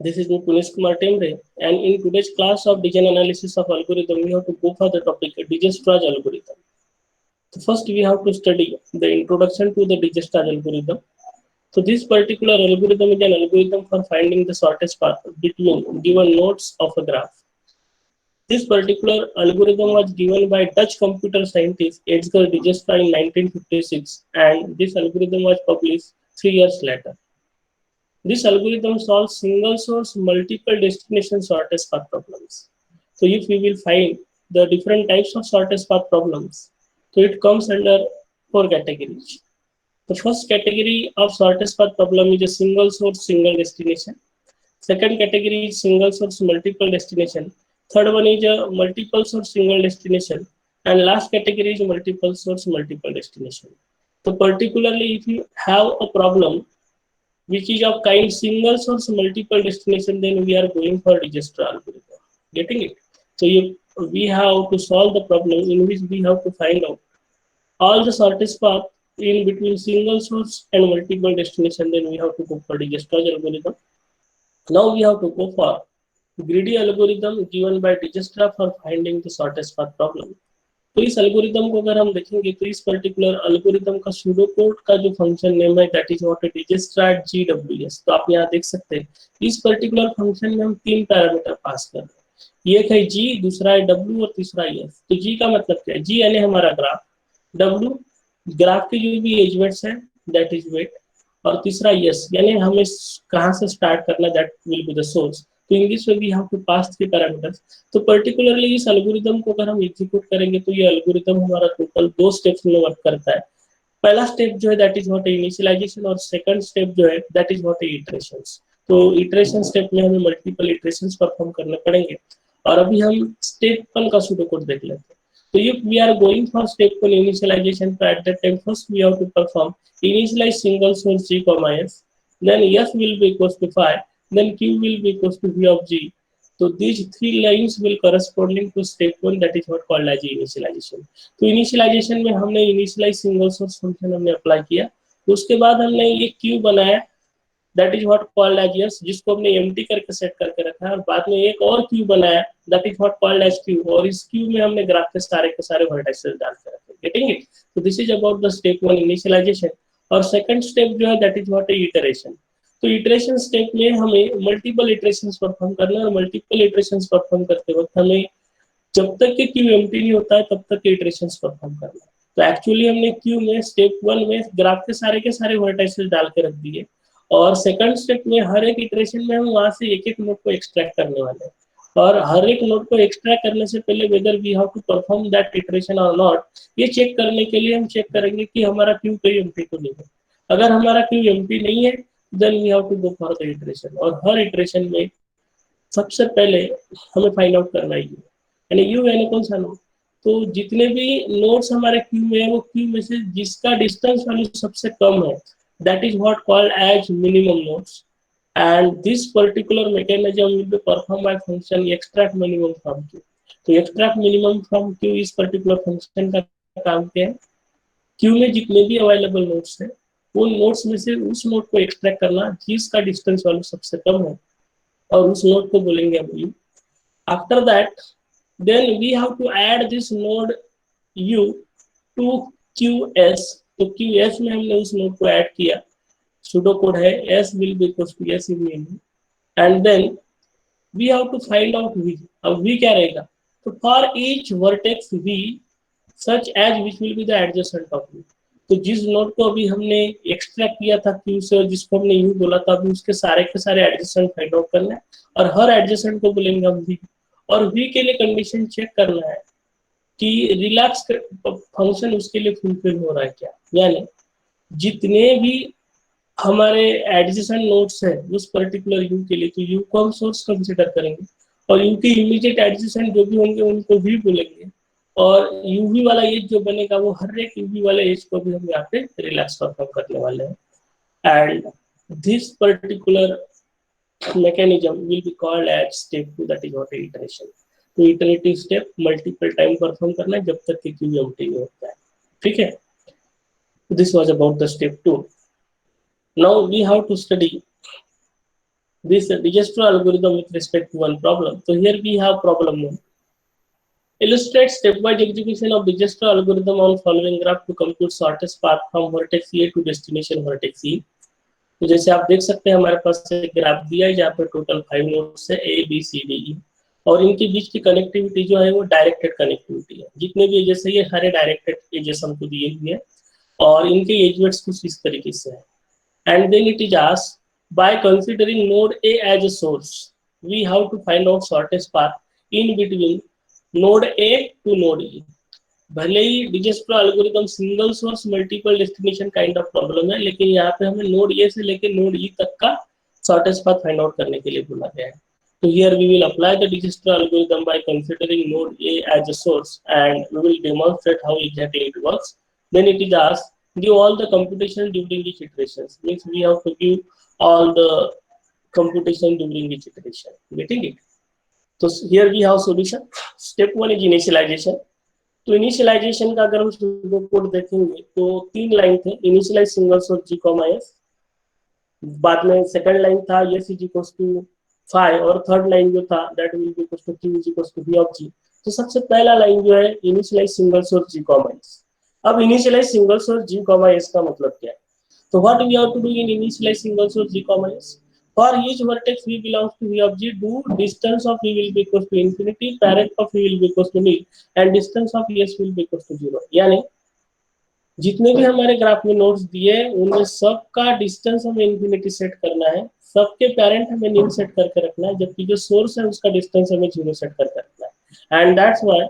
This is me, Punesh Kumar Temre, and in today's class of design analysis of algorithm, we have to go for the topic Dijkstra's algorithm. So first, we have to study the introduction to the Dijkstra's algorithm. So this particular algorithm is an algorithm for finding the shortest path between given nodes of a graph. This particular algorithm was given by Dutch computer scientist Edgar Dijkstra in 1956, and this algorithm was published 3 years later. This algorithm solves single source multiple destination shortest path problems. So if we will find the different types of shortest path problems, so it comes under 4 categories. The first category of shortest path problem is a single source single destination. Second category is single source multiple destination. Third one is a multiple source single destination. And last category is multiple source multiple destination. So particularly if you have a problem which is of kind single source multiple destination, then we are going for Dijkstra algorithm. Getting it? So we have to solve the problem in which we have to find out all the shortest path in between single source and multiple destination, then we have to go for Dijkstra algorithm. Now we have to go for greedy algorithm given by Dijkstra for finding the shortest path problem. तो इस algorithm को अगर हम देखेंगे तो इस particular algorithm का pseudo code का जो फंक्शन नेम है that is what Dijkstra GWS. तो आप यहाँ देख सकते हैं इस पर्टिकुलर फंक्शन में हम 3 पैरामीटर पास कर रहे हैं. एक है g, दूसरा है w और तीसरा s. तो g का मतलब क्या है? g यानी हमारा ग्राफ, w ग्राफ के जो भी एज वेट्स है दैट इज वेट, और तीसरा s यानी हमें कहाँ से स्टार्ट करना that will be the source. तो in this way we have to pass 3 parameters. तो पर्टिकुलरली इस एल्गोरिथम को अगर हम एग्जीक्यूट करेंगे तो ये एल्गोरिथम हमारा टोटल 2 स्टेप्स में वर्क करता है. पहला स्टेप जो है दैट इज व्हाट इनिशियलाइजेशन, और सेकंड स्टेप जो है दैट इज व्हाट इटरेशंस. तो इटरेशन स्टेप में हमें मल्टीपल इटरेशंस परफॉर्म करने पड़ेंगे. और अभी हम स्टेप 1 का सूडो कोड देख लेते हैं. तो if we are going for step 1 initialisation, तो at that time first we have to perform initialise single source g, s, then s will be equals to 5, then q will be equals to v of g. So these 3 lines will corresponding to step 1 that is what called as initialization. तो initialization में हमने initialize single source function हमने apply किया. तो उसके बाद हमने ये q बनाया that is what called as s, जिसको हमने empty करके सेट करके रखा है, और बाद में एक और q बनाया that is what called as q, और इस q में हमने ग्राफ के सारे वर्टिसेस डाल के रखे. Getting it? So this is about the step 1 initialization. और सेकंड स्टेप जो है दैट इज व्हाट इटरेशन. तो इटरेशन स्टेप में हमें मल्टीपल इटरेशंस परफॉर्म करना है, और मल्टीपल इटरेशंस परफॉर्म करते वक्त हमें जब तक कि क्यू एम्प्टी नहीं होता है तब तक के इटरेशंस परफॉर्म करना है. तो एक्चुअली हमने क्यू में स्टेप 1 में ग्राफ के सारे वर्टिसेस डाल के रख दिए, और सेकंड स्टेप में हर एक इटरेशन में हम वहां से एक एक नोड को एक्सट्रैक्ट करने वाले हैं. और हर एक नोड को एक्सट्रैक्ट करने से पहले whether we have to perform that iteration और नॉट, ये चेक करने के लिए हम चेक करेंगे कि हमारा क्यू कहीं एम्प्टी तो नहीं है. अगर हमारा क्यू एम्प्टी नहीं है then we have to go for the iteration. और हर इटरेशन में सबसे पहले हमें फाइंड आउट करना है यू, यानी यू यानी कौन सा नोड. तो जितने भी नोड्स हमारे क्यू में है वो क्यू में से जिसका डिस्टेंस वैल्यू सबसे कम है that is what called as minimum nodes. And this particular mechanism will be performed by function extract minimum from q. तो extract minimum from q इस particular function का काम क्या है? q में जितने भी अवेलेबल नोड्स हैं उन नोड्स में से उस नोड को एक्सट्रैक्ट करना जिसका डिस्टेंस वैल्यू सबसे कम है, और उस नोड को बोलेंगे हम u. After that then we have to add this node u to qs. तो qs में हमने उस नोड को ऐड किया. सूडो कोड है s will be equals to s in v, and then we have to find out v. अब v क्या रहेगा? तो for each vertex v such as which will be the adjacent of v. तो जिस node को अभी हमने extract किया था q से और जिसको हमने u बोला था, अभी उसके सारे के सारे एडजेसेंट फाइंड आउट करना है, और हर एडजेसेंट को बोलेंगे हम v. और v के लिए कंडीशन चेक करना है कि रिलैक्स फंक्शन उसके लिए फुलफिल हो रहा है क्या. यानी जितने भी हमारे एडजेसेंट नोड्स है उस पर्टिकुलर यू के लिए, तो यू को हम सोर्स कंसीडर करेंगे, और यू के इमीडिएट एडजेसेंट जो भी होंगे उनको भी बोलेंगे, और यूवी वाला एज जो बनेगा वो हर एक यूवी वाले एज को भी हम यहाँ पे रिलैक्स परफॉर्म करने वाले हैं. And this particular mechanism will be called as step 2 that is what iteration. तो iterative step multiple time perform करना है जब तक कि क्यू एम्प्टी नहीं होता है. ठीक है, this was about the step 2. Now we have to study this Dijkstra's algorithm with respect to one problem. So here we have problem 1. Illustrate stepwise execution of Dijkstra's algorithm on following graph to compute shortest path from vertex A to destination vertex E. तो जैसे आप देख सकते हैं हमारे पास एक graph दिया है जहाँ पे टोटल 5 नोड्स है A B C D E और इनके बीच की कनेक्टिविटी जो है वो डायरेक्टेड कनेक्टिविटी है। जितने भी एजेस है ये सारे डायरेक्टेड एजेस हमको दिए हुए हैं और इनके एज वेट्स कुछ इस तरीके से है। And then it is asked, by considering node A as a source, we have to find out shortest path in between node A to node E. भले ही Dijkstra algorithm single source multiple destination kind of problem है, लेकिन यहाँ पे हमें node A से लेकर node ई तक का शॉर्टेस्ट पाथ फाइंड आउट करने के लिए बोला गया है। तो here we will apply the Dijkstra algorithm by considering node A as a source and we will demonstrate how exactly it works. Then it is asked give all the computation during each iterations, means we have to give all the computation during each iteration. Getting it? So here we have solution. Step 1 is initialization. तो initialisation का अगर हम code देखेंगे तो 3 line थे, initialise single source G comma S, बाद में second line था एस इज इक्वल्स टू 5 और थर्ड लाइन जो था that will be equals to Q is equals to V of G. तो सबसे पहला लाइन जो है initialise single source G comma S. अब initialise single source G comma S का मतलब क्या है? तो what we have to do in initialize single source G comma S? For each vertex v belongs to v of g, do distance of v will be equals to infinity, parent of v will be equals to nil, and distance of s will be equals to 0. यानी जितने भी हमारे graph में nodes दिए उनमें सबका distance हमें infinity set करना है, सबके पेरेंट हमें नील सेट करके रखना है, जबकि जो सोर्स है उसका डिस्टेंस हमें 0 सेट करके रखना है। एंड दैट्स व्हाई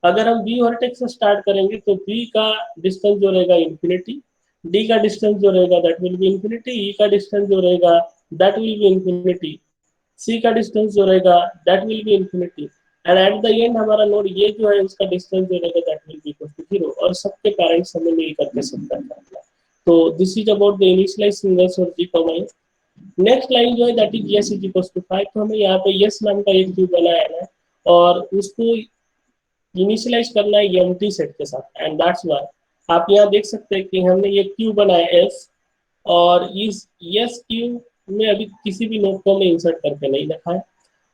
अगर हम बी वर्टेक्स से स्टार्ट करेंगे तो बी का डिस्टेंस जो रहेगा इन्फिनिटी, डी का डिस्टेंस जो रहेगा that will be infinity, E का डिस्टेंस जो रहेगा that will be infinity, C का डिस्टेंस जो रहेगा that will be infinity, and at the end हमारा नोड ये जो है उसका डिस्टेंस जो रहेगा that will be equal to 0 और सबके पेरेंट्स हमें मिल करके सेट करना है। तो this is about the initialize single source G comma S. Next line जो है that is S is equal to 5। तो हमें यहाँ पे एस नाम का एक क्यूब बनाया है और उसको इनिशियलाइज करना है एम्प्टी सेट के साथ, एंड दैट्स व्हाई आप यहाँ देख सकते हैं कि हमने ये क्यूब बनाया एस और इस एस क्यूब में अभी किसी भी नोड को हमने इंसर्ट करके नहीं रखा है।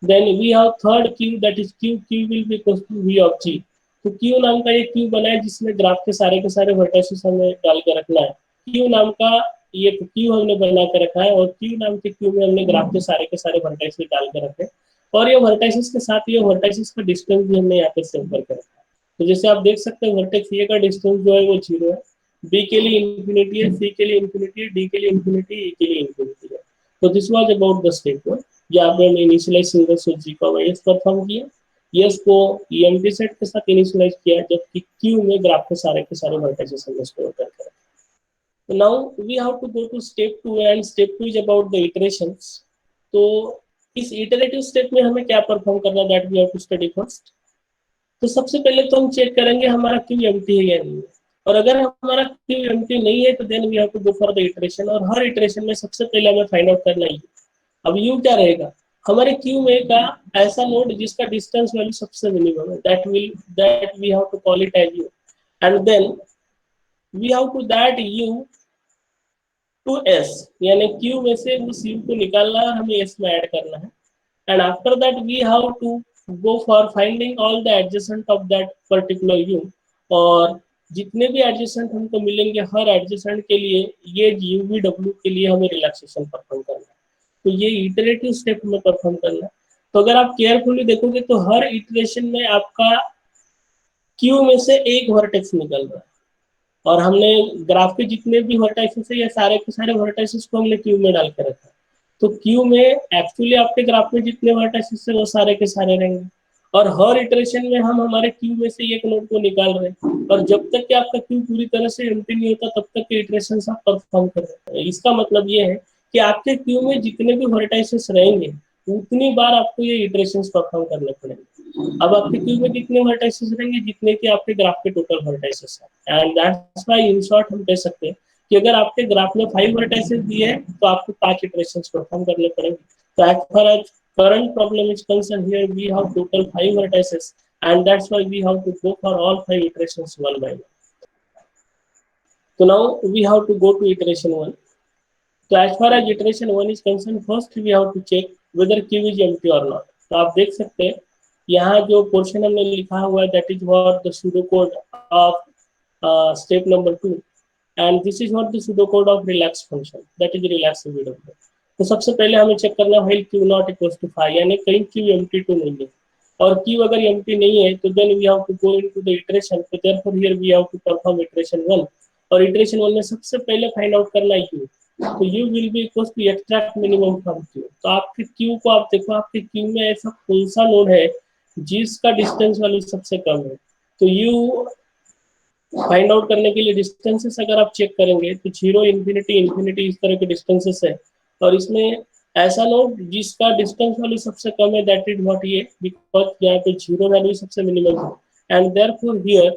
Then we have third Q that is Q, Q will be equal to V of G. तो क्यू नाम का एक क्यू बना है जिसमें ग्राफ के सारे वर्टिसेस हमें डाल के रखना है। क्यू नाम का ये क्यू हमने बना के रखा है और क्यू नाम के क्यू में हमने ग्राफ के सारे वर्टिसेस डाल के रखे और ये वर्टिसेस के साथ ये वर्टिसेस का डिस्टेंस भी हमने यहाँ पे सेव करके रखा है। तो जैसे आप देख सकते हैं वर्टेक्स ए का डिस्टेंस जो है वो 0 है, बी के लिए इन्फिनिटी है, सी के लिए इन्फिनिटी है, डी के लिए इन्फिनिटी, ई के लिए इन्फिनिटी है। तो this was about the step 1 जहाँ पे हमने इनिशियलाइज सिंगल सोर्स जी का एस परफॉर्म किया, एस को एम्प्टी सेट के साथ इनिशियलाइज किया, जबकि क्यू में ग्राफ के सारे वर्टिसेस हमने स्टोर करके रखे। तो now we have to go to step 2 and step 2 is about the iterations. तो इस इटरेटिव स्टेप में हमें क्या परफॉर्म करना है that we have to study first. तो सबसे पहले तो हम चेक करेंगे हमारा क्यू एम्प्टी है या नहीं है, और अगर हमारा क्यू एम्प्टी नहीं है तो then we have to go for the iteration, और हर इटरेशन में सबसे पहले हमें फाइंड आउट करना है। अब यू क्या रहेगा, हमारे क्यू में का ऐसा नोड जिसका डिस्टेंस वैल्यू सबसे मिनिमम है that we have to call it as U, and then we have to that U to S, यानी क्यू में से उस यू को निकालना है, हमें एस में ऐड करना है, and after that we have to go for finding all the adjacent of that particular u, और जितने भी एडजेसेंट हमको मिलेंगे हर एडजेसेंट के लिए ये यू वी डब्ल्यू के लिए हमें रिलैक्सेशन परफॉर्म करना है। तो ये इटरेटिव स्टेप में परफॉर्म करना है। तो अगर आप केयरफुली देखोगे तो हर इटरेशन में आपका क्यू में से एक वर्टेक्स निकल रहा है, और हमने ग्राफ के जितने भी वर्टाइसेस है ये सारे के सारे वर्टाइसेस को हमने क्यू में डाल के रखा है। तो क्यू में एक्चुअली आपके ग्राफ में जितने वर्टाइसेस है वो सारे के सारे रहेंगे, और हर इटरेशन में हम हमारे क्यू में से एक नोड को निकाल रहे हैं, और जब तक कि आपका क्यू पूरी तरह से एम्प्टी नहीं होता तब तक के इटरेशन आप परफॉर्म कर रहे हैं। इसका मतलब ये है कि आपके क्यू में जितने भी वर्टाइसेस रहेंगे उतनी बार आपको ये इटरेशंस परफॉर्म करने पड़ेंगे। अब आपके क्यू में कितने वर्टाइसेस रहेंगे, जितने कि आपके ग्राफ के टोटल वर्टाइसेस हैं, and that's why in short हम कह सकते हैं कि अगर आपके ग्राफ में 5 वर्टाइसेस दिए हैं तो आपको 5 इटरेशंस परफॉर्म करने पड़ेंगे। तो as far as current problem is concerned, here we have total 5 vertices, and that's why we have to go for all 5 iterations one by one. So now we have to go to iteration 1. तो as far as iteration 1 is concern, first we have to check whether Q is empty और not. तो आप देख सकते हैं यहाँ जो portion हमने लिखा हुआ है that is what the pseudo code of step number 2, and this is what the pseudo code of relax function that is relax VW। तो सबसे पहले हमें चेक करना है while Q not equals to 5, यानी कहीं क्यू एम्प्टी तो नहीं है, और क्यू अगर एम्प्टी नहीं है तो then we have to go into the iteration. तो therefore here we have to perform iteration 1, और इटरेशन 1 में सबसे पहले फाइंड आउट करना है क्यू। तो U will be equals to extract minimum from Q. तो आपके क्यू को आप देखो, आपके क्यू में ऐसा कौन सा नोड है जिसका डिस्टेंस वैल्यू सबसे कम है। तो यू फाइंड आउट करने के लिए डिस्टेंसेस अगर आप चेक करेंगे तो 0, इन्फिनिटी, इन्फिनिटी इस तरह के डिस्टेंसेस है, और इसमें ऐसा नोड जिसका डिस्टेंस वैल्यू सबसे कम है दैट इज व्हाट ये, बिकॉज यहाँ पे 0 वैल्यू सबसे मिनिमम है, and therefore here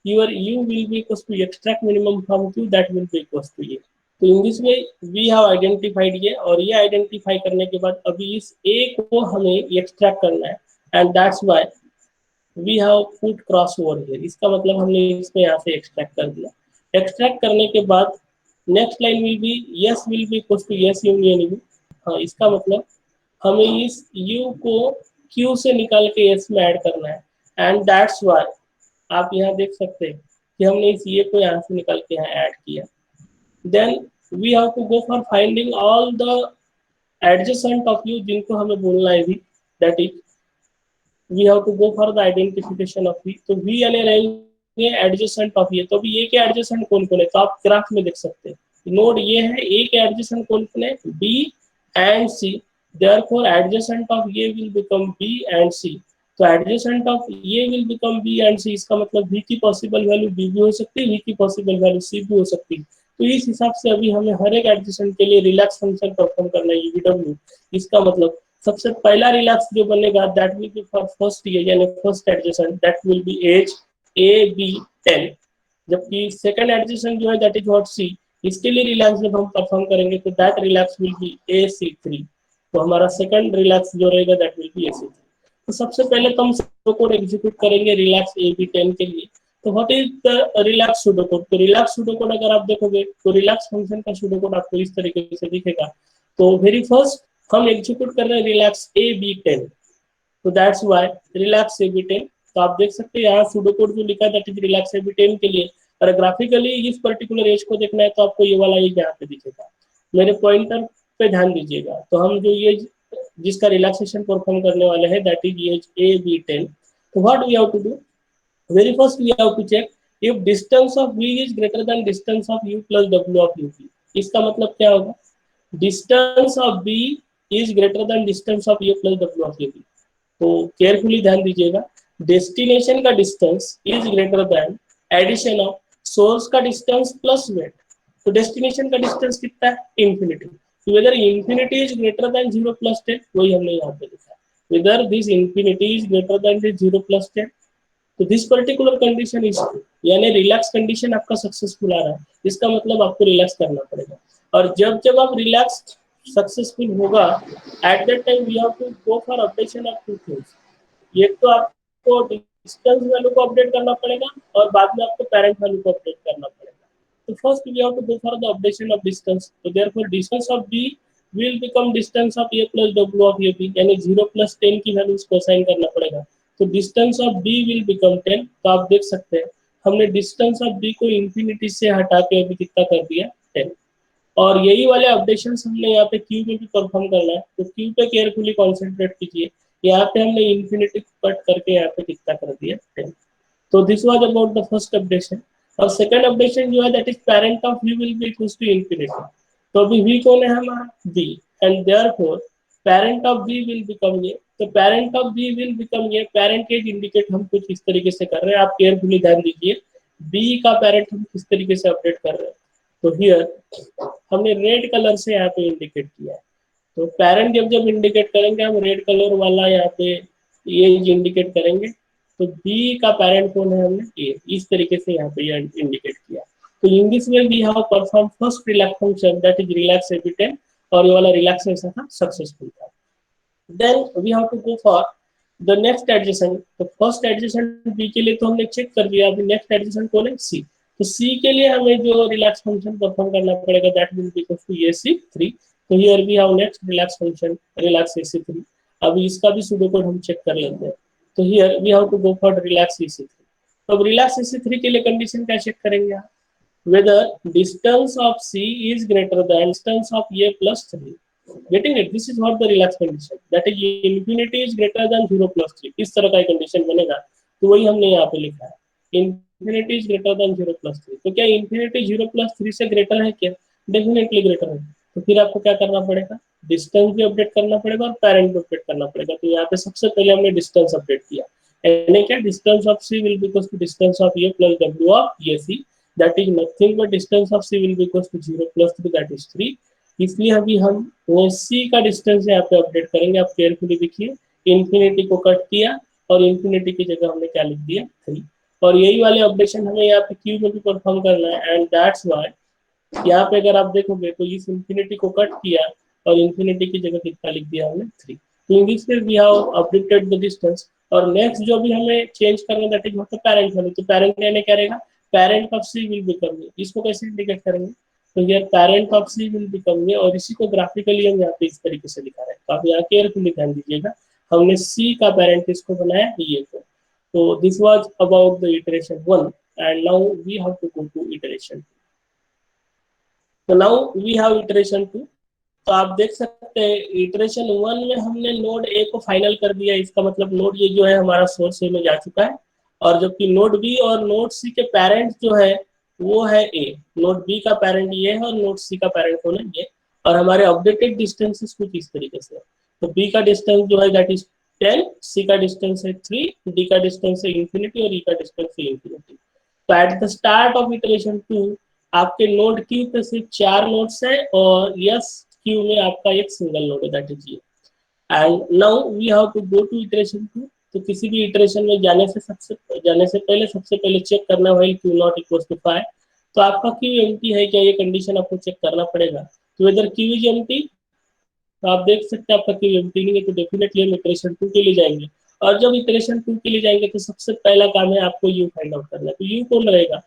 your u will be equals to extract minimum from q that will be equals to a। तो in this way we have identified ये, और ये identify करने के बाद अभी इस a को हमें एक्सट्रैक्ट करना है, and that's why we have put cross over here. इसका मतलब हमने इसमें यहाँ से एक्सट्रैक्ट कर दिया। एक्सट्रैक्ट करने के बाद next line will be S will be equals to S union U. हाँ, इसका मतलब हमें इस u को q से निकाल के s में ऐड करना है, एंड दैट्स व्हाई आप यहाँ देख सकते हैं कि हमने इस ये को यहाँ से निकाल के यहाँ ऐड किया। Then we have to go for finding all the adjacent of U, जिनको हमें बोलना है भी, that is we have to go for the identification of V. तो वी यानी रहेंगे एडजेसेंट ऑफ ये। तो अभी ये के एडजेसेंट कौन कौन है, तो आप ग्राफ में देख सकते हैं नोड ये है, ए के एडजेसेंट कौन कौन है, B and C. Therefore adjacent of ये will become B and C. तो एडजेसेंट ऑफ ये will become B and C, इसका मतलब v की पॉसिबल वैल्यू b भी हो सकती है, v की पॉसिबल वैल्यू c भी हो सकती है। तो इस हिसाब से अभी हमें हर एक एडजेसेंट के लिए रिलैक्स फंक्शन परफॉर्म करना है यूवीडब्ल्यू। इसका मतलब सबसे पहला रिलैक्स जो बनेगा that will be for first year, यानी first adjacent that will be as A B 10, जबकि सेकंड एडजेसेंट जो है दैट इज व्हाट सी, इसके लिए रिलैक्स जब हम परफॉर्म करेंगे तो दैट रिलैक्स विल बी ए सी 3। तो हमारा सेकंड रिलैक्स जो रहेगा दैट विल बी ए सी 3। तो सबसे पहले तो हम सूडो कोड एग्जीक्यूट करेंगे रिलैक्स ए बी 10 के लिए। तो what is the relax pseudo code, तो रिलैक्स सूडो कोड अगर आप देखोगे तो रिलैक्स फंक्शन का सूडो कोड आपको इस तरीके से दिखेगा। तो वेरी फर्स्ट हम एग्जीक्यूट कर रहे हैं रिलैक्स ए बी 10, तो that's why relax A B 10। तो आप देख सकते हैं यहाँ सूडो कोड जो लिखा है that is relax A B 10 के लिए, और ग्राफिकली इस पर्टिकुलर एज को देखना है तो आपको ये वाला एज यहाँ पे दिखेगा। मेरे पॉइंटर पे ध्यान दीजिएगा। तो हम जो ये जिसका रिलैक्सेशन परफॉर्म करने वाले हैं that is edge A B 10। तो what we have to do, very first we have to check if distance of v is greater than distance of u plus w of u। इसका मतलब क्या होगा, distance of v is greater than distance of u plus w of u। तो carefully ध्यान दीजिएगा, destination का distance is greater than addition of source का distance plus wait. तो डेस्टिनेशन का डिस्टेंस कितना है, इंफिनिटी। तो whether infinity is greater than 0 plus 10, वही हमने यहाँ पे लिखा है, whether this infinity is greater than this 0 plus 10। तो दिस पर्टिकुलर कंडीशन इज, यानी रिलैक्स कंडीशन आपका सक्सेसफुल आ रहा है, इसका मतलब आपको रिलैक्स करना पड़ेगा। और जब जब आप रिलैक्स सक्सेसफुल होगा at that time we have to go for updation of two things. ये तो आपको डिस्टेंस वैल्यू को अपडेट करना पड़ेगा, और बाद में आपको पेरेंट वैल्यू को अपडेट करना पड़ेगा। तो first we have to go for the updation of distance. तो therefore distance of b will become distance of a plus w of ab, यानी 0 प्लस 10 की वैल्यू उसको असाइन करना पड़ेगा। तो distance of b will become 10। तो आप देख सकते हैं हमने डिस्टेंस ऑफ b को इंफिनिटी से हटा के अभी कितना कर दिया, 10। और यही वाले अपडेशंस हमने यहाँ पे क्यू में भी परफॉर्म करना है। तो क्यू पे केयरफुली कॉन्सेंट्रेट कीजिए, यहाँ पे हमने इंफिनिटी कट करके यहाँ पे कितना कर दिया, 10। तो this was about the first updation. और सेकंड अपडेशन जो है that is parent of v will be equals to infinity. तो अभी v कौन है हमारा, b, and therefore parent of v will become ये। तो parent of v will become ये, पेरेंट एज इंडिकेट हम कुछ इस तरीके से कर रहे हैं, आप केयरफुली ध्यान दीजिए b का पेरेंट हम किस तरीके से अपडेट कर रहे हैं। तो हियर हमने रेड कलर से यहाँ पे इंडिकेट किया है। तो पेरेंट जब जब इंडिकेट करेंगे हम रेड कलर वाला यहाँ पे ये इंडिकेट करेंगे। तो b का पेरेंट कौन है, हमने a इस तरीके से यहाँ पे इंडिकेट किया। तो in this way we have perform first relax function that is relax A B 10, और ये वाला रिलैक्स ऐसा था, सक्सेसफुल था। Then we have to go for the next adjacent. तो फर्स्ट एडजेसेंट b के लिए तो हमने चेक कर लिया, अभी नेक्स्ट एडजेसेंट कौन है, c। तो सी के लिए हमें जो रिलैक्स फंक्शन परफॉर्म करना पड़ेगा that will be equal to AC3। तो here we have next relax function relax AC3। अभी इसका भी सूडो कोड हम चेक कर लेते हैं। तो here we have to go for relax AC3। तो अब रिलैक्स AC3 के लिए कंडीशन क्या चेक करेंगे आप, whether distance of C is greater than distance of A plus 3. Getting it? This is what the relaxed condition. That is infinity is greater than 0 plus 3. इस तरह का कंडीशन बनेगा। तो वही हमने यहाँ पे लिखा है, infinity is greater than 0 plus 3. तो क्या infinity 0 plus 3 से ग्रेटर है क्या? डेफिनेटली ग्रेटर है। तो फिर आपको क्या करना पड़ेगा, डिस्टेंस भी अपडेट करना पड़ेगा और पैरेंट भी अपडेट करना पड़ेगा। तो यहाँ पे सबसे पहले हमने डिस्टेंस अपडेट किया, यानी क्या distance of C will be equal to distance of A plus W of AC, that is nothing but distance of C will be equal to 0 plus 3, that is 3। इसलिए अभी हम C का distance यहाँ पे update करेंगे। आप carefully देखिए, infinity को कट किया और इन्फिनिटी की जगह हमने क्या लिख दिया 3। और यही वाले अपडेशन हमें यहाँ पे Q में भी परफॉर्म करना है। एंड दैट्स व्हाई यहाँ पे अगर आप देखोगे तो इस इन्फिनिटी को कट किया और इन्फिनिटी की जगह कितना लिख दिया हमने 3। तो in this way we have updated the distance. और नेक्स्ट जो भी हमें चेंज करना दैट इज मतलब पेरेंट वैल्यू। तो पेरेंट यानी क्या रहेगा, parent of C will become, इसको कैसे इंडिकेट करेंगे, तो यार parent of C will become, और इसी को ग्राफिकली हम यहाँ पे इस तरीके से लिखा है। तो आप यहाँ केयरफुली ध्यान दीजिएगा, हमने C का पेरेंट इसको बनाया ये को। तो this was about the iteration 1 and now we have to go to iteration 2। तो नाउ वी हैव इटरेशन 2। तो आप देख सकते हैं इटरेशन 1 में हमने नोड A को फाइनल कर दिया। इसका मतलब नोड ये जो है हमारा सोर्स A में जा चुका है, और जबकि नोड B और नोड C के पेरेंट जो है वो है A। नोड B का पेरेंट ये है और नोड C का पेरेंट कौन है, ये। और हमारे अपडेटेड डिस्टेंसेस कुछ इस तरीके से। तो B का डिस्टेंस जो है दैट इज 10, C का डिस्टेंस है 3, D का डिस्टेंस है इंफिनिटी और E का डिस्टेंस है इंफिनिटी। तो at the start of iteration 2 आपके नोड Q पे सिर्फ 4 नोड्स है और यस Q में आपका एक सिंगल नोड है दैट इज ये। And now we have to go to iteration 2। तो किसी भी इटरेशन में जाने से पहले सबसे पहले चेक करना while Q not equal to 5। तो आपका Q एम्प्टी है क्या, ये कंडीशन आपको चेक करना पड़ेगा। तो वेदर Q इज एम्प्टी, तो आप देख सकते हैं आपका Q एम्प्टी नहीं है, तो डेफिनेटली हम इटरेशन 2 के लिए जाएंगे। और जब इटरेशन 2 के लिए जाएंगे तो सबसे पहला काम है आपको U फाइंड आउट करना है। तो U कौन रहेगा,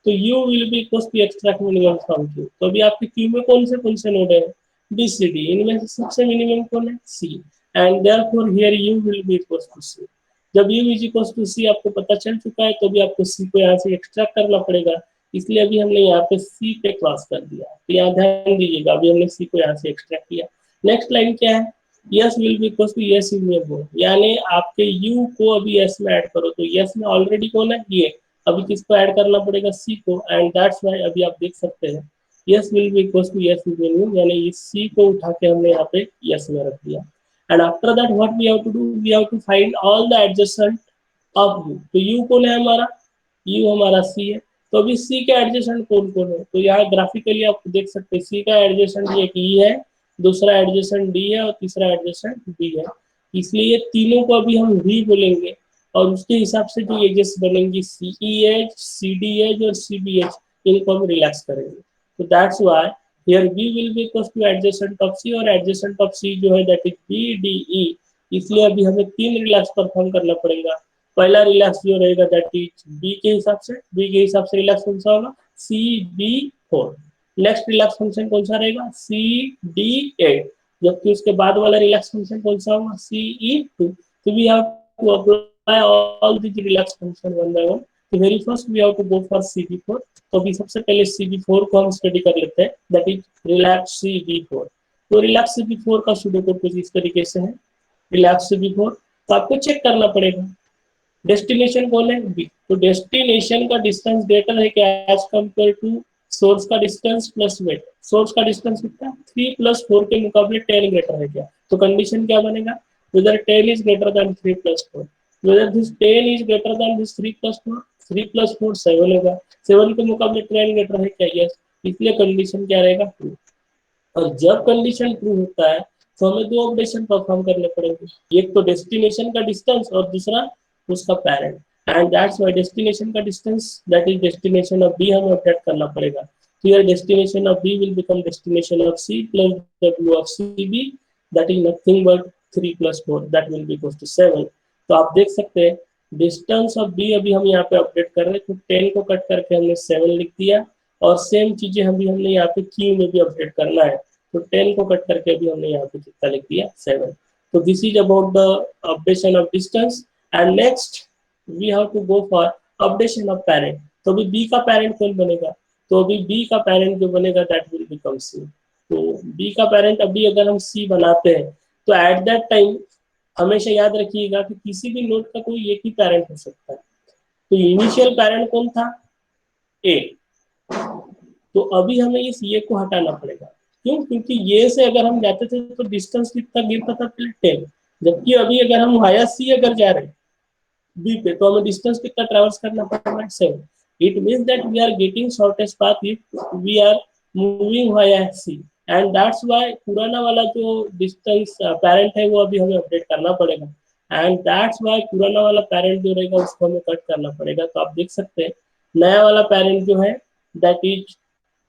तो U will be equal to extract minimum from Q। तो अभी आपके Q में कौन से नोड है, B C D, इनमें से सबसे मिनिमम कौन है, C। And therefore here U will be equal to C। जब U is equal to C आपको पता चल चुका है, तो भी आपको C को यहाँ से एक्सट्रैक्ट करना पड़ेगा। इसलिए अभी हमने यहाँ पे C पे क्रॉस कर दिया। तो यहाँ ध्यान दीजिएगा, अभी हमने C को यहाँ से एक्सट्रैक्ट किया। नेक्स्ट लाइन क्या है, S will be equal to S U में वो, यानी आपके U को अभी S में ऐड करो। तो यस में ऑलरेडी कौन है, ये। अभी किसको ऐड करना पड़ेगा, C को। एंड दैट्स व्हाई अभी आप देख सकते हैं S will be equal to S U, यानी इस C को उठा के हमने यहाँ पे यस में रख दिया। And after that what we have to do, we have to find all the adjacent of U। तो U कौन है हमारा, U हमारा C है। तो अभी C के एडजेसेंट कौन कौन है, तो यहाँ ग्राफिकली आप देख सकते हैं C का एडजेसेंट एक E है, दूसरा एडजेसेंट D है और तीसरा एडजेसेंट B है। इसलिए तीनों को अभी हम V बोलेंगे और उसके हिसाब से जो एजेस बनेंगी CEH, CDH और CBH, इनको हम रिलैक्स करेंगे। तो that's why here B will be equal two adjacent of C, और एडजेसेंट ऑफ C जो है दैट इज BDE। इसलिए अभी हमें 3 रिलैक्स परफॉर्म करना पड़ेगा। पहला रिलैक्स जो रहेगा दैट इज B के हिसाब से रिलैक्स कौन सा होगा, CB4। नेक्स्ट रिलैक्स फंक्शन कौन सा रहेगा, CD8। जबकि उसके बाद वाला रिलैक्स फंक्शन कौन सा होगा, CE2। तो we have to apply all the relax function one by one. तो very first we have to go for CB4। तो अभी सबसे पहले CB4 को हम स्टडी कर लेते हैं, दैट इज रिलैक्स CB4। तो रिलैक्स CB4 का सूडो कोड कुछ इस तरीके से है, रिलैक्स CB4। तो आपको चेक करना पड़ेगा डेस्टिनेशन कौन है, B। तो डेस्टिनेशन का डिस्टेंस ग्रेटर है क्या एज कंपेयर टू सोर्स का डिस्टेंस प्लस वेट। सोर्स का डिस्टेंस कितना, 3 प्लस 4 के मुकाबले 10 ग्रेटर है क्या। तो कंडीशन क्या बनेगा, whether 10 is greater than 3 plus 4, whether this 10 is greater than this 3 plus 4, 3 plus 4 7 होगा, 7 के मुकाबले 10 ग्रेटर है क्या, यस। इसलिए कंडीशन क्या रहेगा, ट्रू। और जब कंडीशन ट्रू होता है तो हमें 2 ऑपरेशन परफॉर्म करने पड़ेंगे, एक तो डेस्टिनेशन का डिस्टेंस और दूसरा उसका parent. And that's why destination का distance that is destination of B हमें अपडेट करना पड़ेगा। तो here destination of B will become destination of C plus W of CB, that is nothing but 3 plus 4, that will be equal to 7। तो आप देख सकते हैं डिस्टेंस ऑफ बी अभी हम यहाँ पे अपडेट कर रहे हैं, तो 10 को कट करके हमने 7 लिख दिया, और सेम चीजें हमने यहाँ पे क्यू में भी अपडेट करना है, तो 10 को कट करके अभी हमने यहाँ पे कितना लिख दिया, 7। तो this is about the updation of distance. And next we have to go for updation of parent. तो अभी बी का पेरेंट कौन बनेगा, तो अभी बी का पेरेंट जो बनेगा दैट विल बिकम सी। तो बी का पेरेंट अभी अगर हम सी बनाते हैं, तो एट दैट टाइम हमेशा याद रखिएगा कि किसी भी नोड का कोई एक ही पेरेंट हो सकता है। तो इनिशियल पेरेंट कौन था, ए। तो अभी हमें इस ये को हटाना पड़ेगा, क्यों, क्योंकि ये से अगर हम जाते थे तो डिस्टेंस कितना गिरता था, पहले 10, जबकि अभी अगर हम वाया सी अगर जा रहे हैं बी पे, तो हमें डिस्टेंस कितना ट्रेवर्स करना पड़ेगा, 7। It means that we are getting shortest path if we are moving via C, and that's why पुराना वाला जो डिस्टेंस पेरेंट है वो अभी हमें अपडेट करना पड़ेगा, एंड दैट्स व्हाई पुराना वाला पेरेंट जो रहेगा उसको हमें कट करना पड़ेगा। तो आप देख सकते हैं नया वाला पेरेंट जो है that is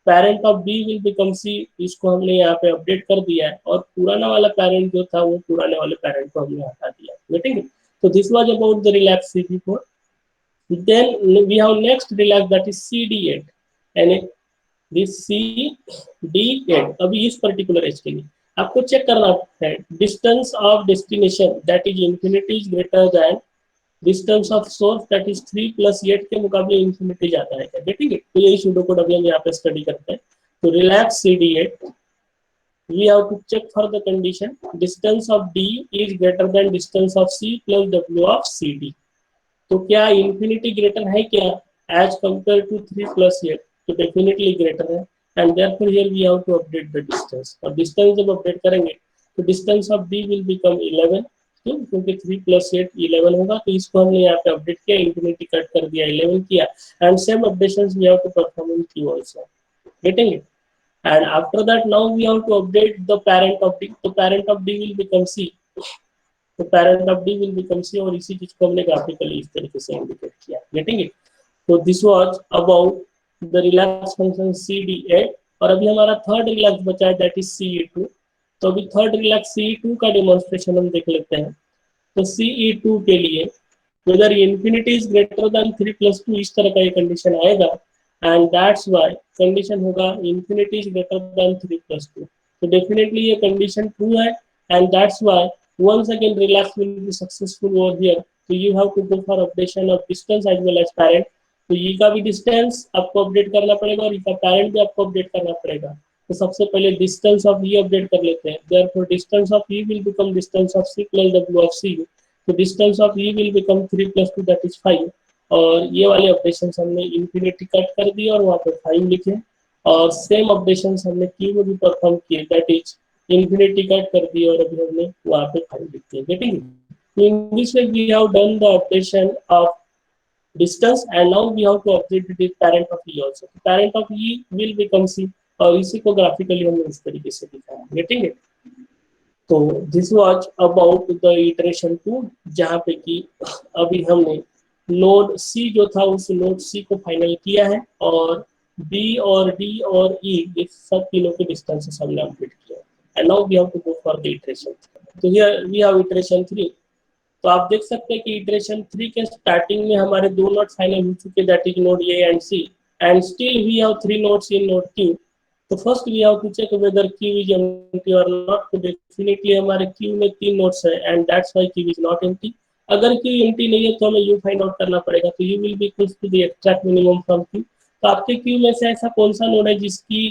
parent of B will become C, इसको हमने यहाँ पे अपडेट कर दिया है, और पुराना वाला पेरेंट जो था वो पुराने वाले पेरेंट को हमने हटा दिया, ठीक है। So this was about the relax CP4. Then we have next relax that is CD8, and this CD8 अभी इस पर्टिकुलर एज के लिए आपको चेक करना है distance of destination that is infinity is greater than distance of source that is 3 + 8 के मुकाबले infinity जाता है क्या, ठीक है। तो यही सूडो कोड अभी हम यहाँ पे स्टडी करते हैं। तो relax CD8 we have to check for the condition distance of D is greater than distance of C plus W of CD। तो क्या इंफिनिटी ग्रेटर है क्या एज कंपेयर टू 3 + 8, तो डेफिनेटली ग्रेटर है, and therefore here we have to update the distance. और distance जब update करेंगे तो distance of D will become 11, क्यों, क्योंकि 3 + 8 11 होगा, तो इसको हमने यहाँ पे अपडेट किया, इंफिनिटी कट कर दिया, 11 किया, and same updations we have to perform in Q also, getting it. And after that now we have to update the parent of D, तो parent of D will become C, तो parent of D will become C, और इसी चीज को हमने graphically इस तरीके से इंडिकेट किया, गेटिंग इट। तो this was about the relax function CD8, और अभी हमारा थर्ड रिलैक्स बचा है दैट इज CE2। तो अभी थर्ड रिलैक्स CE2 का डेमोन्स्ट्रेशन हम देख लेते हैं। तो CE2 के लिए whether infinity is greater than 3 + 2 इस तरह का ये कंडीशन आएगा, and that's why कंडीशन होगा infinity is greater than 3 + 2। तो डेफिनेटली ये कंडीशन ट्रू है, and that's why once again relax will be successful over here। तो you have to go for updation of distance as well as parent। तो ये का भी distance आपको update करना पड़ेगा और इसका पेरेंट भी आपको अपडेट करना पड़ेगा। तो सबसे पहले डिस्टेंस ऑफ ई अपडेट कर लेते हैं, therefore distance of e will become distance of c plus w of c। तो distance of e will become 3 + 2 that is 5, और ये वाले अपडेशन हमने इंफिनिटी कट कर दिया और वहाँ पे 5 लिखे, और सेम अपडेशन हमने क्यू में भी परफॉर्म किए दैट इज इंफिनिटी कट कर दिया और अभी हमने वहाँ पे 5 लिख दिए, getting. In this way we have done the updation of distance, and now we have to update the parent of e also। parent of e will become c, और इसी को ग्राफिकली हमने इस तरीके से दिखाया, गेटिंग इट। तो this was about the iteration 2, जहाँ पे कि अभी हमने नोड सी जो था उस नोड सी को फाइनल किया है, और बी और डी और ई इस सब तीनों के डिस्टेंसेस हमने अपडेट किया, and now we have to go for the iteration. तो हियर वी हैव इटरेशन 3। तो आप देख सकते हैं कि इटरेशन 3 के स्टार्टिंग में हमारे दो नोड फाइनल हो चुके that is node A and C, and still we have 3 nodes in node Q. तो first we have to check whether Q is empty और नॉट। तो डेफिनेटली हमारे क्यू में 3 नोड्स है, and that's why Q is not empty. अगर Q empty नहीं है तो हमें यू फाइंड आउट करना पड़ेगा, तो U will be equal to the extract minimum from Q. तो आपके क्यू में से ऐसा कौन सा नोड है जिसकी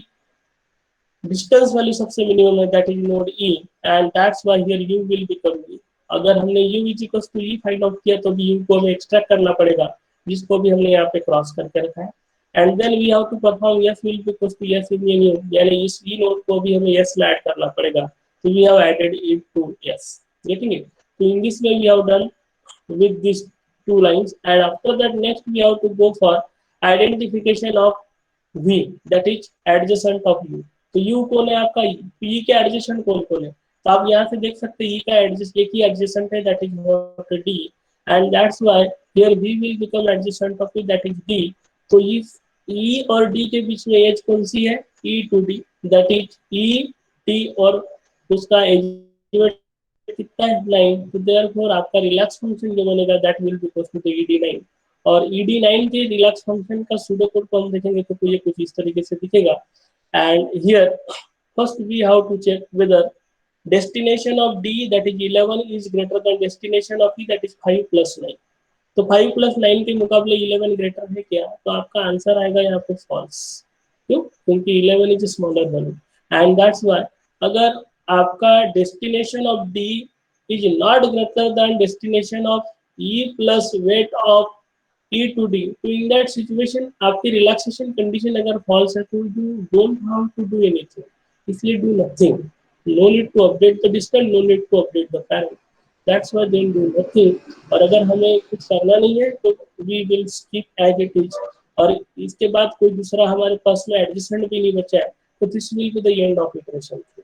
डिस्टेंस वैल्यू सबसे मिनिमम है, that is node E, and that's why here U will become E. अगर हमने u is equal to E find out किया तो u को हमें एक्सट्रैक्ट करना पड़ेगा, जिसको भी हमने यहाँ पे क्रॉस करके रखा है, and then we have to perform s will be equal to s in u, यानी इस e नोड को भी हमें s में ऐड करना पड़ेगा। तो we have added it to s, getting it. तो in this way we have done with these two lines, and after that next we have to go for identification of v that is adjacent of u। तो u कौन है आपका, e के adjacent कौन कौन है, तो आप यहाँ से देख सकते हैं e का एडजेसेंट एक ही एडजेसेंट है that is not d, and that's why here v will become adjacent of that is d। तो इस e और d के बीच में एज कौन सी है, e to d that is e d, और उसका एज कितना है 9, तो देयरफॉर आपका रिलैक्स फंक्शन जो बनेगा that will be equal to the ed9। और ed9 के रिलैक्स फंक्शन का सूडो कोड को हम देखेंगे तो ये कुछ इस तरीके से दिखेगा। And here first we have to check whether destination of d that is 11 is greater than destination of e that is 5 plus 9। तो 5 प्लस 9 के मुकाबले 11 ग्रेटर है क्या, तो आपका आंसर आएगा यहाँ पे फॉल्स। क्यों? क्योंकि 11 is smaller than, and that's why अगर आपका destination of D is not greater than destination of E plus weight of E to D, तो इन दैट सिचुएशन आपकी रिलैक्सेशन कंडीशन अगर फॉल्स है तो you don't have to do anything, इसलिए do nothing. No need to update the distance, no need to update the parent, that's why then do nothing. और अगर हमें कुछ करना नहीं है तो we will skip as it is, और इसके बाद कोई दूसरा हमारे पास में एडजस्टमेंट भी नहीं बचा है, तो this will be the end of iteration 3।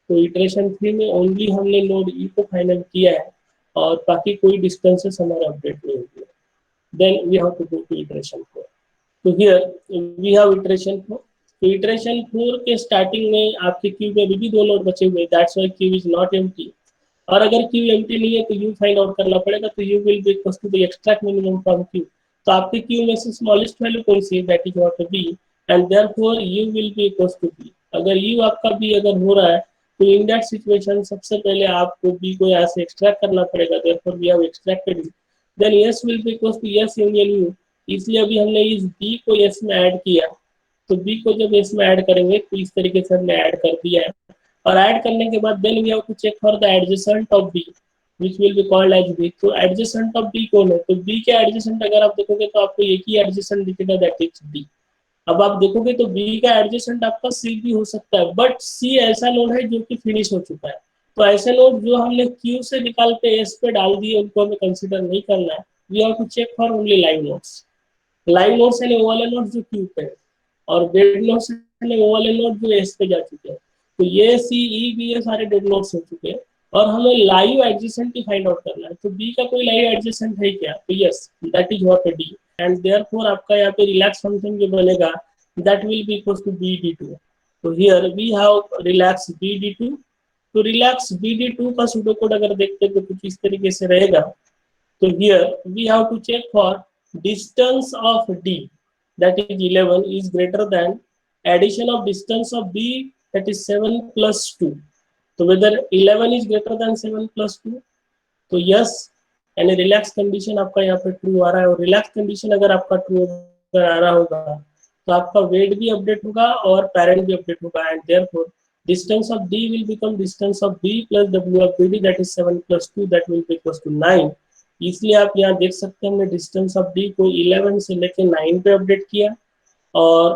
तो इटरेशन 3 में ओनली हमने नोड ई को फाइनल किया है और बाकी कोई डिस्टेंसेस हमारे अपडेट नहीं हुए। Then we have to go to iteration 4। तो हियर वी हैव इटरेशन 4। तो इटरेशन 4 के स्टार्टिंग में आपके क्यू में अभी भी 2 नोड बचे हुए, that's why Q is not empty. और अगर क्यू एम्प्टी नहीं है तो यू फाइंड आउट करना पड़ेगा, तो U will be equal to the extract minimum from Q. तो आपके क्यू में से स्मॉलेस्ट वैल्यू कौन सी है, that is what B, and therefore U will be equal to B. अगर यू आपका बी अगर हो रहा है तो इन दैट सिचुएशन सबसे पहले आपको बी को यहाँ से एक्सट्रैक्ट करना पड़ेगा, therefore we have extracted it. Then S will be equal to S union U, इसलिए अभी हमने इस बी को यस में ऐड किया, तो बी को जब यस में ऐड करेंगे तो इस तरीके से हमने ऐड कर दिया है। और ऐड करने के बाद then we have to check for the adjacent of B which will be called as B. तो एडजेसेंट ऑफ बी कौन है, तो बी के एडजेसेंट अगर आप देखोगे तो आपको एक ही एडजेसेंट दिखेगा, दैट इज डी। अब आप देखोगे तो बी का एडजेसेंट आपका सी भी हो सकता है, बट सी ऐसा नोड है जो कि फिनिश हो चुका है, तो ऐसे नोड जो हमने क्यू से निकाल के एस पे डाल दिए उनको हमें कंसिडर नहीं करना है। We have to check for only live nodes. Live nodes यानी वो वाले नोड जो क्यू पे है, और डेड नोड्स यानी वो वाले नोड जो एस पे जा चुके हैं। तो ये सी ई बी ये सारे डेड नोड्स हो चुके हैं और हमें लाइव एडजेसेंट की फाइंड आउट करना है। तो बी का कोई लाइव एडजेसेंट है क्या, तो yes that is what D, and therefore आपका यहाँ पे रिलैक्स फंक्शन जो बनेगा that will be equal to B D two. तो here we have relax B D two. तो रिलैक्स बी डी टू का सूडो कोड अगर देखते हैं तो कुछ इस तरीके से रहेगा। तो here we have to check for distance of D that is 11 is greater than addition of distance of b that is 7 plus 2। तो whether 11 is greater than 7 plus 2, तो yes यानी रिलैक्स कंडीशन आपका यहाँ पे ट्रू आ रहा है। और relax condition अगर आपका ट्रू अगर आ रहा होगा तो आपका वेट भी अपडेट होगा और पैरेंट भी अपडेट होगा, and therefore distance of d will become distance of b plus w of bd that is 7 plus 2 that will be equals to 9। इसलिए आप यहाँ देख सकते हैं हमने डिस्टेंस ऑफ डी को 11 से लेके 9 पे अपडेट किया, और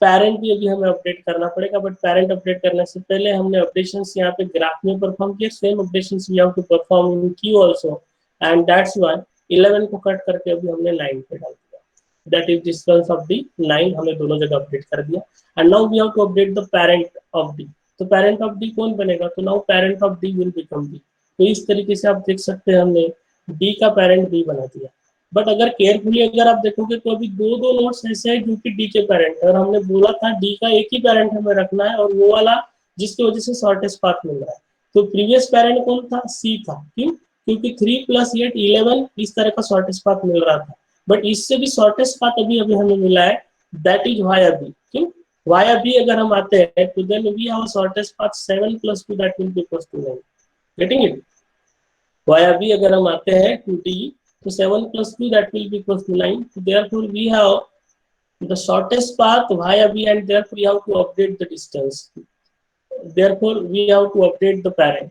पैरेंट भी अभी हमें अपडेट करना पड़ेगा, बट पैरेंट अपडेट करने से पहले हमने अपडेशंस यहाँ पे ग्राफ में परफॉर्म किए। Same updations we have to perform in Q also, and that's why 11 को कट करके अभी हमने 9 पे डाल दिया, that is distance of D 9 हमने दोनों जगह अपडेट कर दिया। And now we have to update the parent of D. तो पैरेंट ऑफ डी कौन बनेगा, तो now parent of D will become D. तो इस तरीके से आप देख सकते हैं हमने डी का पैरेंट बी बना दिया। बट अगर केयरफुली अगर आप देखोगे तो अभी दो नोड्स ऐसे हैं जो कि डी के पैरेंट है, और हमने बोला था डी का एक ही पैरेंट हमें रखना है और वो वाला जिसकी वजह से शॉर्टेस्ट पाथ मिल रहा है। तो प्रीवियस पैरेंट कौन था, सी था। क्यों, क्योंकि 3 + 8 11 इस तरह का शॉर्टेस्ट पाथ मिल रहा था, बट इससे भी शॉर्टेस्ट पाथ अभी हमें मिला है, दैट इज वाया बी। क्यों, वाया बी अगर हम आते हैं तो then we have shortest path 7 + 2 that will be equal to 9। Getting it, via B अगर हम आते हैं टू डी तो 7 + 2 that will be equals to 9। Therefore we have the shortest path via b, and therefore we have to update the distance, therefore we have to update the parent।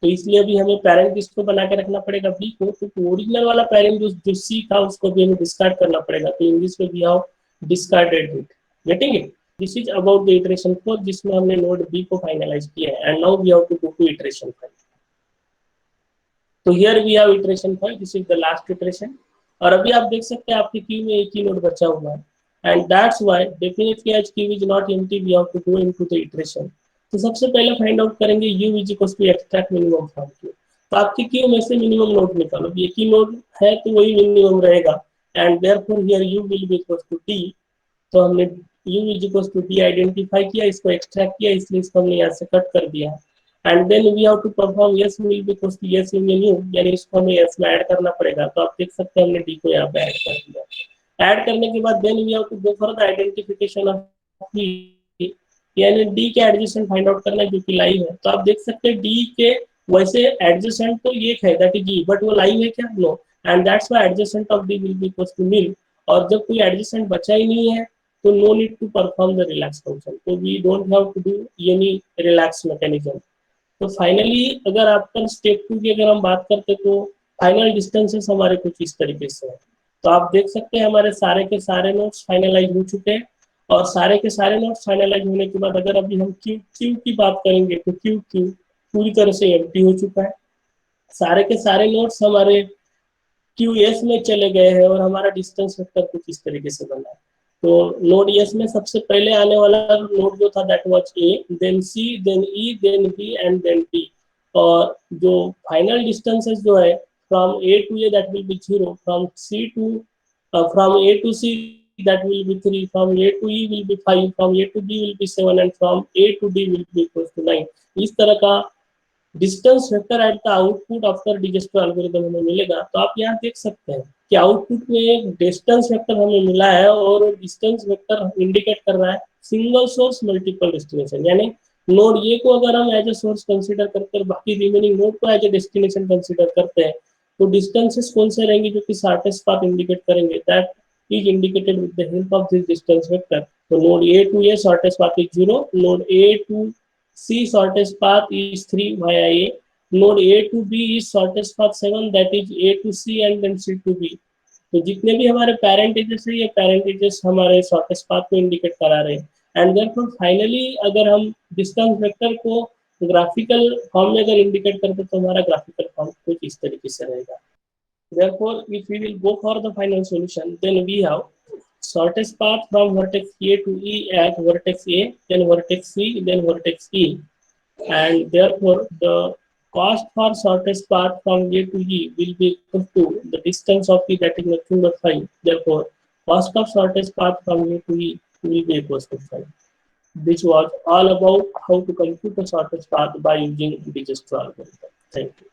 तो इसलिए अभी हमें parent किसको बना के रखना पड़ेगा, बी को। तो ओरिजिनल वाला पैरेंट जो सी था उसको भी हमें डिस्कार्ड करना पड़ेगा। तो in this way we have discarded it. Getting it, this is about the iteration 4 जिसमें हमने नोड बी को फाइनलाइज किया है। And now we have to go to iteration 5। तो here we have iteration 5, this is the last iteration. और अभी आप देख सकते हैं आपके क्यू में एक ही नोड बचा हुआ है, and that's why definitely as Q is not empty we have to go into the iteration. तो सबसे पहले फाइंड आउट करेंगे u is equal to extract minimum from Q. तो आपकी क्यू में से मिनिमम नोड निकालो, एक ही नोड है तो वही मिनिमम रहेगा, and therefore here u will be equal to d। तो हमने u is equal to d identify किया, इसको एक्सट्रैक्ट किया, इसलिए इसको हमने यहाँ से कट कर दिया। And then we have to perform S will be equals to S union U, यानी इसको हमें यस में ऐड करना पड़ेगा। तो आप देख सकते हैं हमने डी को यहाँ पे ऐड कर दिया। ऐड करने के बाद then we have to go for the identification of E, यानी डी के एडजेसेंट फाइंड आउट करना है जो कि लाइव है। तो आप देख सकते हैं डी के वैसे एडजेसेंट तो ये है दैट इज ई, बट वो लाइव है क्या? No, and that's why adjacent of D will be equals to nil. और जब कोई एडजेसेंट बचा ही नहीं है तो no need to perform the relax function, तो we don't have to do any relax mechanism. तो फाइनली अगर आफ्टर स्टेप 2 की अगर हम बात करते तो फाइनल डिस्टेंसेस हमारे कुछ इस तरीके से है। तो आप देख सकते हैं हमारे सारे के सारे नोट्स फाइनलाइज हो चुके हैं, और सारे के सारे नोट्स फाइनलाइज होने के बाद अगर अभी हम क्यू क्यू की बात करेंगे तो क्यू क्यू पूरी तरह से एम्प्टी हो चुका है। सारे के सारे नोट्स हमारे क्यू एस में चले गए हैं और हमारा डिस्टेंस वेक्टर कुछ इस तरीके से बना है। तो नोड एस में सबसे पहले आने वाला नोड जो था that was A, then C, then E, then B and then D. और जो फाइनल डिस्टेंसेस जो है from A to A that will be 0, from C to from A to C that will be 3, from A to E will be 5, from A to B will be 7, and from A to D will be equals to 9। इस तरह का distance vector at the output after Dijkstra algorithm हमें मिलेगा। तो आप यहाँ देख सकते हैं कि आउटपुट में एक डिस्टेंस वेक्टर हमें मिला है और डिस्टेंस वेक्टर इंडिकेट कर रहा है सिंगल सोर्स मल्टीपल डेस्टिनेशन, यानी नोड ए को अगर हम एज ए सोर्स कंसीडर करते बाकी रिमेनिंग नोड को एज ए डेस्टिनेशन कंसीडर करते हैं तो डिस्टेंसेस कौन से रहेंगे जो कि शॉर्टेस्ट पाथ इंडिकेट करेंगे, that is indicated with the help of this distance vector। So node A to A shortest path is 0, node A to C shortest path is 3 via A, node A to B is shortest path 7, that is A to C and then C to B। तो जितने भी हमारे parent edges है ये parent edges हमारे shortest path को indicate करा रहे हैं। एंड देयरफॉर फाइनली अगर हम डिस्टेंस वेक्टर को ग्राफिकल फॉर्म में अगर इंडिकेट करते तो हमारा ग्राफिकल फॉर्म कुछ इस तरीके से रहेगा। Therefore, if we will go for the final solution, then we have shortest path from vertex A to E at vertex A, then vertex C, then vertex E, and therefore the cost for shortest path from A to E will be equal to the distance of E, that is nothing but 5. Therefore, cost of shortest path from A to E will be equal to 5. This was all about how to compute the shortest path by using Dijkstra's algorithm. Thank you.